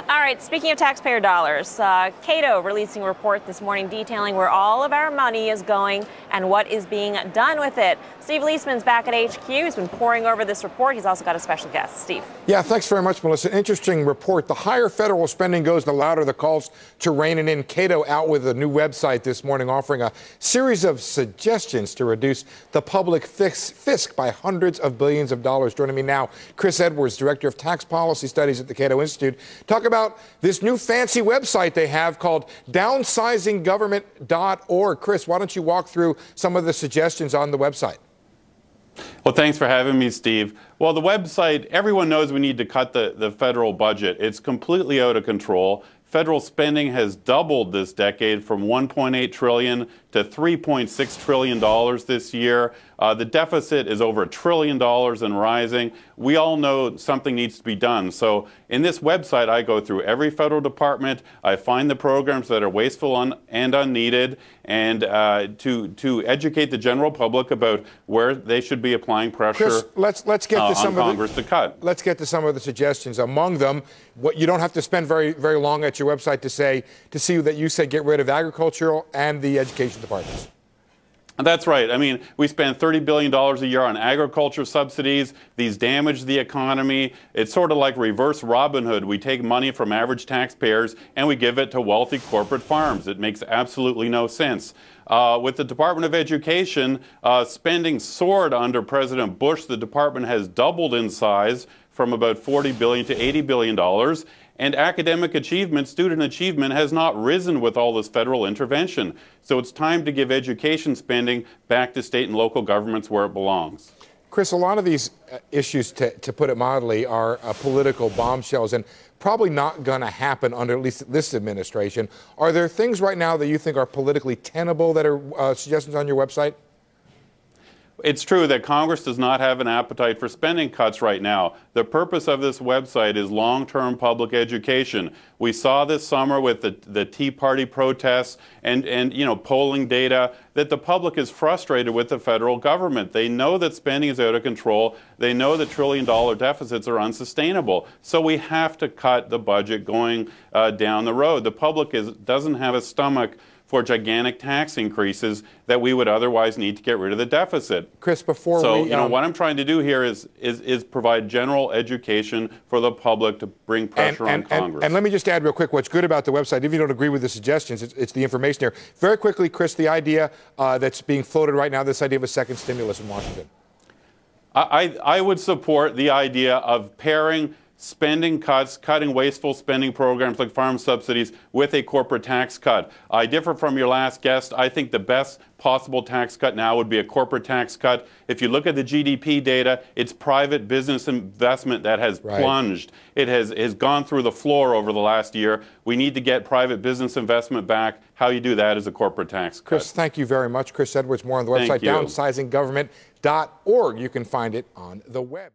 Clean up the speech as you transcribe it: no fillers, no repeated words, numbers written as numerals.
All right, speaking of taxpayer dollars, Cato releasing a report this morning detailing where all of our money is going and what is being done with it. Steve Leisman's back at HQ. He's been poring over this report. He's also got a special guest. Steve. Yeah, thanks very much, Melissa. Interesting report. The higher federal spending goes, the louder the calls to rein it in. Cato out with a new website this morning offering a series of suggestions to reduce the public fisc by hundreds of billions of dollars. Joining me now, Chris Edwards, Director of Tax Policy Studies at the Cato Institute. Talk about this new fancy website they have called downsizinggovernment.org. Chris, why don't you walk through some of the suggestions on the website? Well, thanks for having me, Steve. Well, the website, everyone knows we need to cut the federal budget. It's completely out of control. Federal spending has doubled this decade from $1.8 trillion to $3.6 trillion this year. The deficit is over $1 trillion and rising. We all know something needs to be done. So in this website, I go through every federal department. I find the programs that are wasteful and unneeded, and to educate the general public about where they should be applying pressure. Chris, let's get to some on Congress to cut. Let's get to some of the suggestions. Among them, what you don't have to spend very long at your website to see that you say get rid of agricultural and the education departments. That's right. I mean, we spend $30 billion a year on agriculture subsidies. These damage the economy. It's sort of like reverse Robin Hood. We take money from average taxpayers and we give it to wealthy corporate farms. It makes absolutely no sense. With the Department of Education, spending soared under President Bush. The department has doubled in size from about $40 billion to $80 billion. And academic achievement, student achievement, has not risen with all this federal intervention. So it's time to give education spending back to state and local governments where it belongs. Chris, a lot of these issues, to put it mildly, are political bombshells and probably not going to happen under at least this administration. Are there things right now that you think are politically tenable that are suggestions on your website? It's true that Congress does not have an appetite for spending cuts right now. The purpose of this website is long-term public education. We saw this summer with the Tea Party protests and polling data that the public is frustrated with the federal government. They know that spending is out of control. They know that trillion-dollar deficits are unsustainable. So we have to cut the budget going down the road. The public doesn't have a stomach for gigantic tax increases that we would otherwise need to get rid of the deficit. Chris, before what I'm trying to do here is provide general education for the public to bring pressure on Congress. And let me just add real quick, what's good about the website, if you don't agree with the suggestions, it's the information here. Very quickly, Chris, the idea that's being floated right now, this idea of a second stimulus in Washington. I would support the idea of pairing spending cuts, cutting wasteful spending programs like farm subsidies with a corporate tax cut. I differ from your last guest. I think the best possible tax cut now would be a corporate tax cut. If you look at the GDP data, it's private business investment that has plunged. It has gone through the floor over the last year. We need to get private business investment back. How you do that is a corporate tax cut. Chris, thank you very much. Chris Edwards, more on the website, downsizinggovernment.org. You can find it on the web.